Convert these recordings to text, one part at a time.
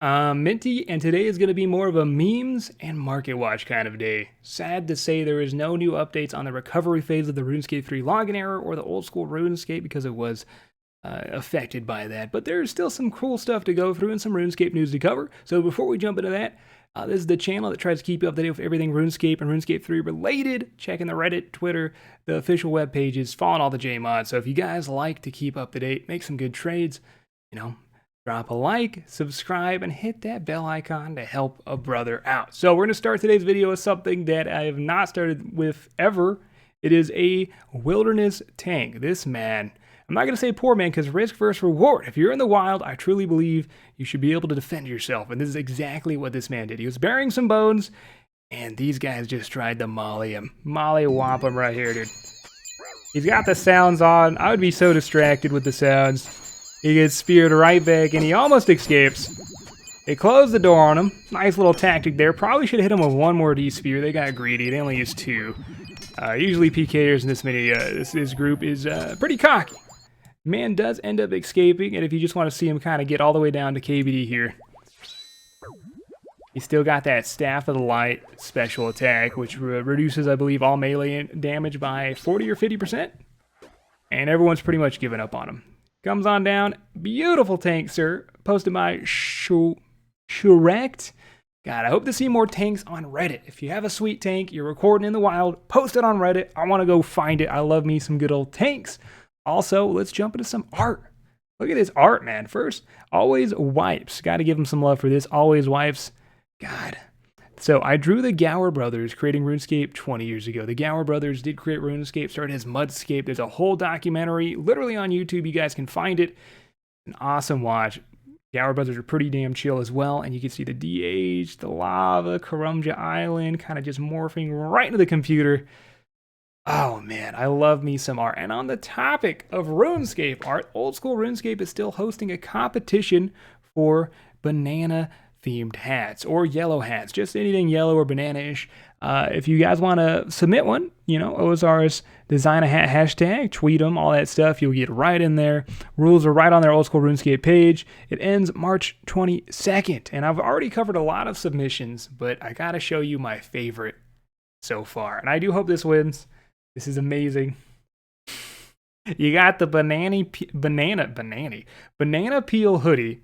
Minty, and today is going to be more of a memes and market watch kind of day. Sad to say there is no new updates on the recovery phase of the RuneScape 3 login error or the old school RuneScape because it was affected by that. But there's still some cool stuff to go through and some RuneScape news to cover. So before we jump into that, this is the channel that tries to keep you up to date with everything RuneScape and RuneScape 3 related. Checking the Reddit, Twitter, the official web pages, following all the JMods. So if you guys like to keep up to date, make some good trades, drop a like, subscribe, and hit that bell icon to help a brother out. So we're going to start today's video with something that I have not started with ever. It is a wilderness tank. This man, I'm not going to say poor man because risk versus reward. If you're in the wild, I truly believe you should be able to defend yourself. And this is exactly what this man did. He was burying some bones, and these guys just tried to molly him. Molly whop him right here, dude. He's got the sounds on. I would be so distracted with the sounds. He gets speared right back, and he almost escapes. They close the door on him. Nice little tactic there. Probably should have hit him with one more D-spear. They got greedy. They only used two. Usually PKers in this group is pretty cocky. Man does end up escaping, and if you just want to see him kind of get all the way down to KBD here. He's still got that Staff of the Light special attack, which reduces, I believe, all melee damage by 40 or 50%. And everyone's pretty much given up on him. Comes on down. Beautiful tank, sir. Posted by Shurect. God, I hope to see more tanks on Reddit. If you have a sweet tank, you're recording in the wild, post it on Reddit. I want to go find it. I love me some good old tanks. Also, let's jump into some art. Look at this art, man. First, Always Wipes. Got to give him some love for this. Always Wipes. God. So I drew the Gower brothers creating RuneScape 20 years ago. The Gower brothers did create RuneScape, started as Mudscape. There's a whole documentary literally on YouTube. You guys can find it. An awesome watch. Gower brothers are pretty damn chill as well. And you can see the DH, the lava, Karumja Island, kind of just morphing right into the computer. Oh man, I love me some art. And on the topic of RuneScape art, Old School RuneScape is still hosting a competition for banana themed hats or yellow hats, just anything yellow or banana-ish. If you guys want to submit one, OSRS design a hat hashtag, tweet them, all that stuff. You'll get right in there. Rules are right on their Old School RuneScape page. It ends March 22nd, and I've already covered a lot of submissions, but I got to show you my favorite so far, and I do hope this wins. This is amazing. You got the banana peel hoodie.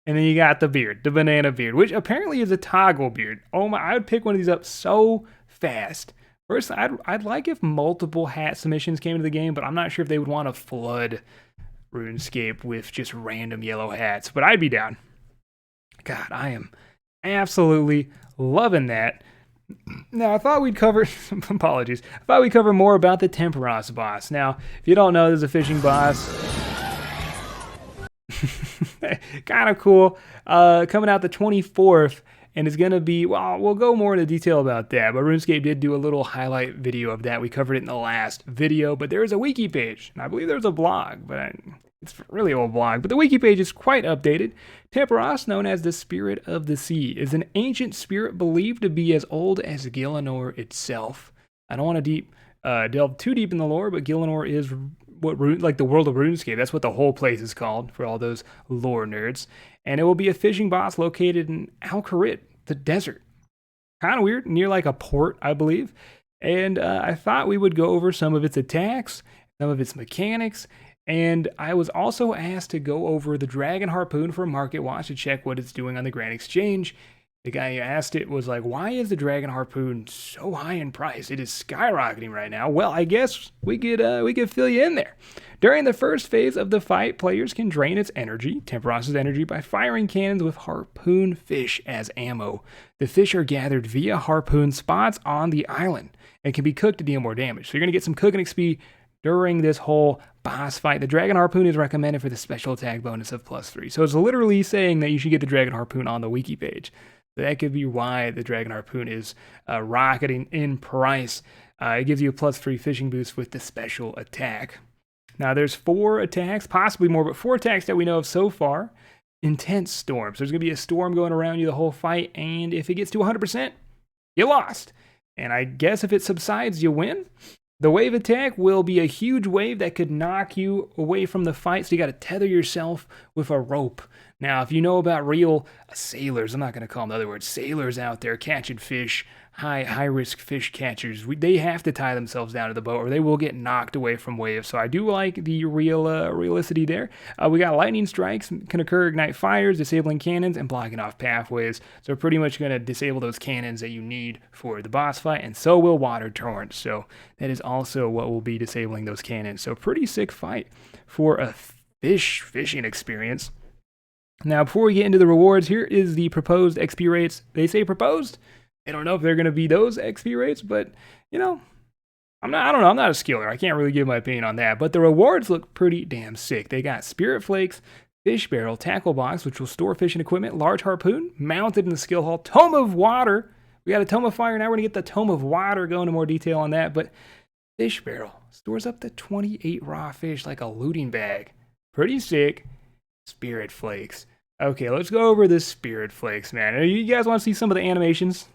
And then you got the beard, the banana beard, which apparently is a toggle beard. Oh my, I would pick one of these up so fast. First, I'd like if multiple hat submissions came into the game, but I'm not sure if they would want to flood RuneScape with just random yellow hats, but I'd be down. God, I am absolutely loving that. Now, I thought we'd cover, apologies, I thought we'd cover more about the Tempoross boss. Now, if you don't know, there's a fishing boss. Kind of cool. Coming out the 24th, and it's going to be, well, we'll go more into detail about that, but RuneScape did do a little highlight video of that. We covered it in the last video, but there is a wiki page, and I believe there's a blog, but it's a really old blog, but the wiki page is quite updated. Tempoross, known as the Spirit of the Sea, is an ancient spirit believed to be as old as Gielinor itself. I don't want to delve too deep in the lore, but Gielinor is like the world of RuneScape. That's what the whole place is called for all those lore nerds. And it will be a fishing boss located in Al-Kharit, the desert. Kind of weird, near like a port, I believe. And I thought we would go over some of its attacks, some of its mechanics, and I was also asked to go over the Dragon Harpoon for Market Watch to check what it's doing on the Grand Exchange. The guy who asked it was like, why is the Dragon Harpoon so high in price? It is skyrocketing right now. Well, I guess we could fill you in there. During the first phase of the fight, players can drain its energy, Tempoross's energy, by firing cannons with harpoon fish as ammo. The fish are gathered via harpoon spots on the island and can be cooked to deal more damage. So you're going to get some cooking XP during this whole boss fight. The Dragon Harpoon is recommended for the special attack bonus of +3. So it's literally saying that you should get the Dragon Harpoon on the wiki page. That could be why the Dragon Harpoon is rocketing in price. It gives you a +3 fishing boost with the special attack. Now, there's 4 attacks, possibly more, but 4 attacks that we know of so far. Intense storm. So there's going to be a storm going around you the whole fight, and if it gets to 100%, you lost. And I guess if it subsides, you win. The wave attack will be a huge wave that could knock you away from the fight, so you got to tether yourself with a rope. Now, if you know about real sailors, I'm not going to call them the other words, sailors out there catching fish, high risk fish catchers, they have to tie themselves down to the boat or they will get knocked away from waves. So I do like the realisticity there. We got lightning strikes can occur, ignite fires, disabling cannons, and blocking off pathways. So pretty much going to disable those cannons that you need for the boss fight, and so will water torrents. So that is also what will be disabling those cannons. So pretty sick fight for a fishing experience. Now, before we get into the rewards, here is the proposed XP rates. They say proposed. I don't know if they're going to be those XP rates, but, you know, I don't know. I'm not a skiller. I can't really give my opinion on that. But the rewards look pretty damn sick. They got Spirit Flakes, Fish Barrel, Tackle Box, which will store fishing equipment, Large Harpoon, mounted in the Skill Hall, Tome of Water. We got a Tome of Fire. Now we're going to get the Tome of Water. Go into more detail on that. But Fish Barrel stores up to 28 raw fish like a looting bag. Pretty sick. Spirit Flakes. Okay, let's go over the Spirit Flakes, man. You guys want to see some of the animations?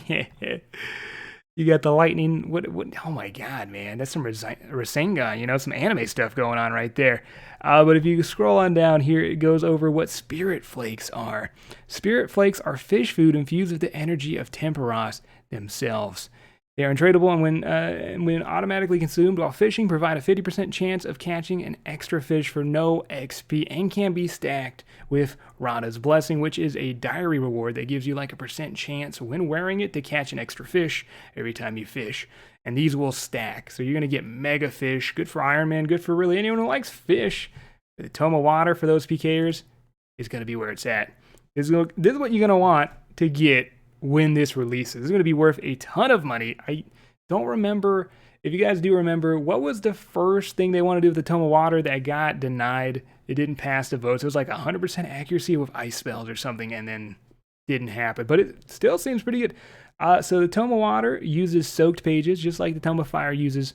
You got the lightning. What? Oh my god, man. That's some Rasengan, you know, some anime stuff going on right there. But if you scroll on down here, it goes over what Spirit Flakes are. Spirit Flakes are fish food infused with the energy of Tempoross themselves. They are untradeable and when automatically consumed while fishing, provide a 50% chance of catching an extra fish for no XP and can be stacked with Rada's Blessing, which is a diary reward that gives you like a % chance when wearing it to catch an extra fish every time you fish. And these will stack. So you're going to get mega fish. Good for Iron Man, good for really anyone who likes fish. The Tome of Water for those PKers is going to be where it's at. This is what you're going to want to get when this releases. It's going to be worth a ton of money. I don't remember, if you guys do remember, what was the first thing they want to do with the Tome of Water that got denied? It didn't pass the votes. It was like 100% accuracy with ice spells or something, and then didn't happen. But it still seems pretty good. So the Tome of Water uses soaked pages, just like the Tome of Fire uses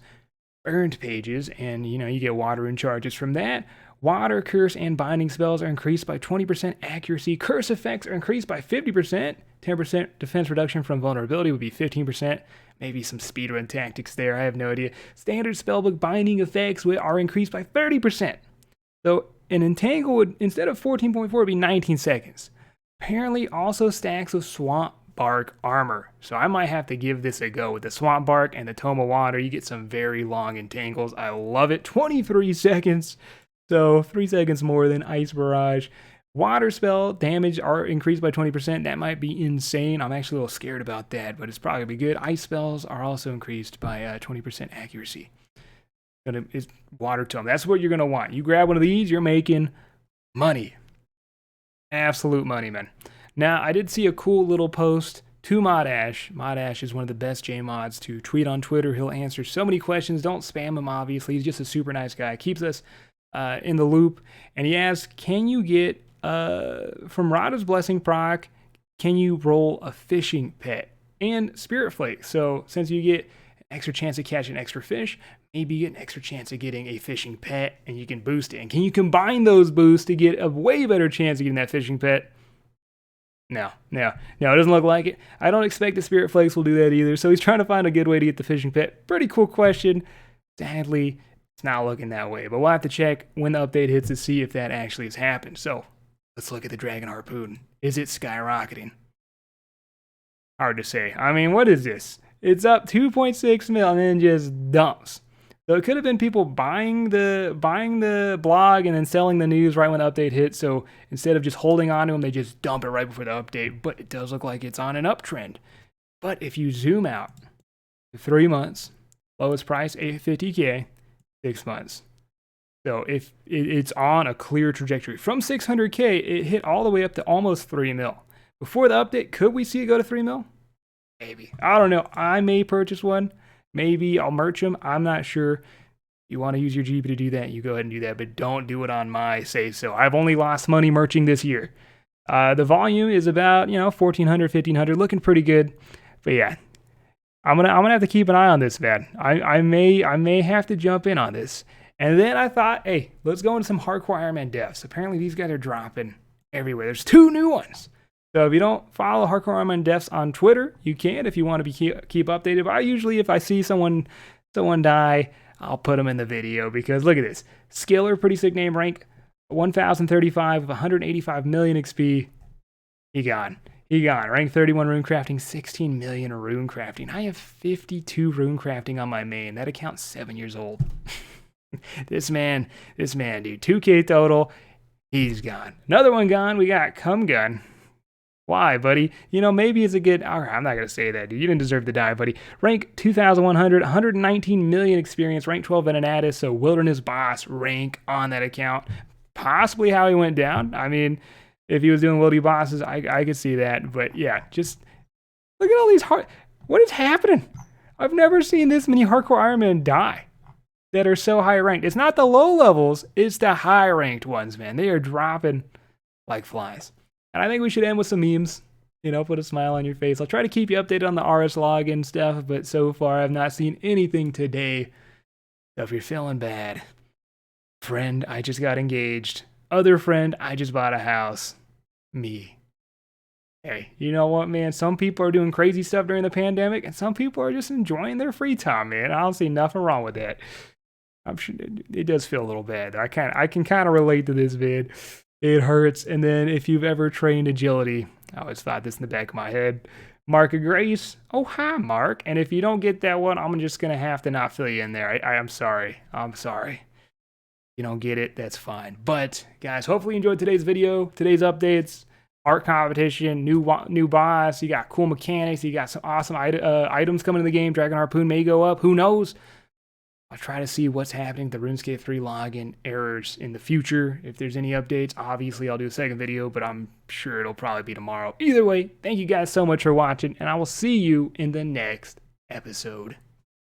burned pages, and you know, you get water and charges from that. Water, curse, and binding spells are increased by 20% accuracy. Curse effects are increased by 50%. 10% defense reduction from vulnerability would be 15%. Maybe some speedrun tactics there. I have no idea. Standard spellbook binding effects are increased by 30%. So an entangle would, instead of 14.4, would be 19 seconds. Apparently also stacks with swamp bark armor. So I might have to give this a go with the swamp bark and the Tome of Water. You get some very long entangles. I love it. 23 seconds. So 3 seconds more than Ice Barrage. Water spell damage are increased by 20%. That might be insane. I'm actually a little scared about that, but it's probably going to be good. Ice spells are also increased by 20% accuracy. It's Water Tome. That's what you're going to want. You grab one of these, you're making money. Absolute money, man. Now, I did see a cool little post to ModAsh. ModAsh is one of the best JMods to tweet on Twitter. He'll answer so many questions. Don't spam him, obviously. He's just a super nice guy. Keeps us in the loop. And he asked, can you get, from Rada's Blessing proc, can you roll a fishing pet and Spirit Flake? So since you get an extra chance to catch an extra fish, maybe you get an extra chance of getting a fishing pet and you can boost it. And can you combine those boosts to get a way better chance of getting that fishing pet? No, it doesn't look like it. I don't expect the Spirit Flakes will do that either. So he's trying to find a good way to get the fishing pet. Pretty cool question. Sadly, it's not looking that way. But we'll have to check when the update hits to see if that actually has happened. So let's look at the Dragon Harpoon. Is it skyrocketing? Hard to say. I mean, what is this? It's up 2.6 mil and then just dumps. So it could have been people buying the blog and then selling the news right when the update hits. So instead of just holding on to them, they just dump it right before the update. But it does look like it's on an uptrend. But if you zoom out, 3 months, lowest price, $850K, 6 months. So if it's on a clear trajectory. From 600K, it hit all the way up to almost 3 mil. Before the update, could we see it go to 3 mil? Maybe. I don't know. I may purchase one. Maybe I'll merch them. I'm not sure. If you want to use your GP to do that, you go ahead and do that. But don't do it on my say-so. I've only lost money merching this year. The volume is about, 1,400, 1,500. Looking pretty good. But yeah, I'm gonna have to keep an eye on this, man. I may have to jump in on this. And then I thought, hey, let's go into some hardcore Iron Man devs. Apparently these guys are dropping everywhere. There's 2 new ones. So if you don't follow Hardcore Iron Man devs on Twitter, you can if you want to be keep updated. But I usually, if I see someone die, I'll put them in the video because look at this. Skiller, pretty sick name rank. 1035 of 185 million XP. He gone. He gone. Rank 31 rune crafting, 16 million rune crafting. I have 52 rune crafting on my main. That account's 7 years old. This man, dude. 2K total. He's gone. Another one gone. We got Cum Gun. Why, buddy? You know, maybe it's a good... All right, I'm not going to say that, dude. You didn't deserve to die, buddy. Rank 2,100, 119 million experience, rank 12 Venenatus, so Wilderness Boss rank on that account. Possibly how he went down. I mean, if he was doing wildy bosses, I could see that. But yeah, just look at all these hard... What is happening? I've never seen this many hardcore Iron Men die that are so high ranked. It's not the low levels, it's the high ranked ones, man. They are dropping like flies. And I think we should end with some memes, you know, put a smile on your face. I'll try to keep you updated on the RS log and stuff, but so far I've not seen anything today. So if you're feeling bad, friend, I just got engaged. Other friend, I just bought a house. Me. Hey, you know what, man? Some people are doing crazy stuff during the pandemic, and some people are just enjoying their free time, man. I don't see nothing wrong with that. I'm sure it does feel a little bad. I can kind of relate to this, man. It hurts. And then if you've ever trained agility, I always thought this in the back of my head. Mark of Grace. Oh, hi, Mark. And if you don't get that one, I'm just going to have to not fill you in there. I'm sorry. I'm sorry. You don't get it, that's fine. But, guys, hopefully you enjoyed today's video, today's updates, art competition, new boss. You got cool mechanics. You got some awesome items coming in the game. Dragon Harpoon may go up. Who knows? I'll try to see what's happening with the RuneScape 3 login errors in the future. If there's any updates, obviously I'll do a second video, but I'm sure it'll probably be tomorrow. Either way, thank you guys so much for watching, and I will see you in the next episode.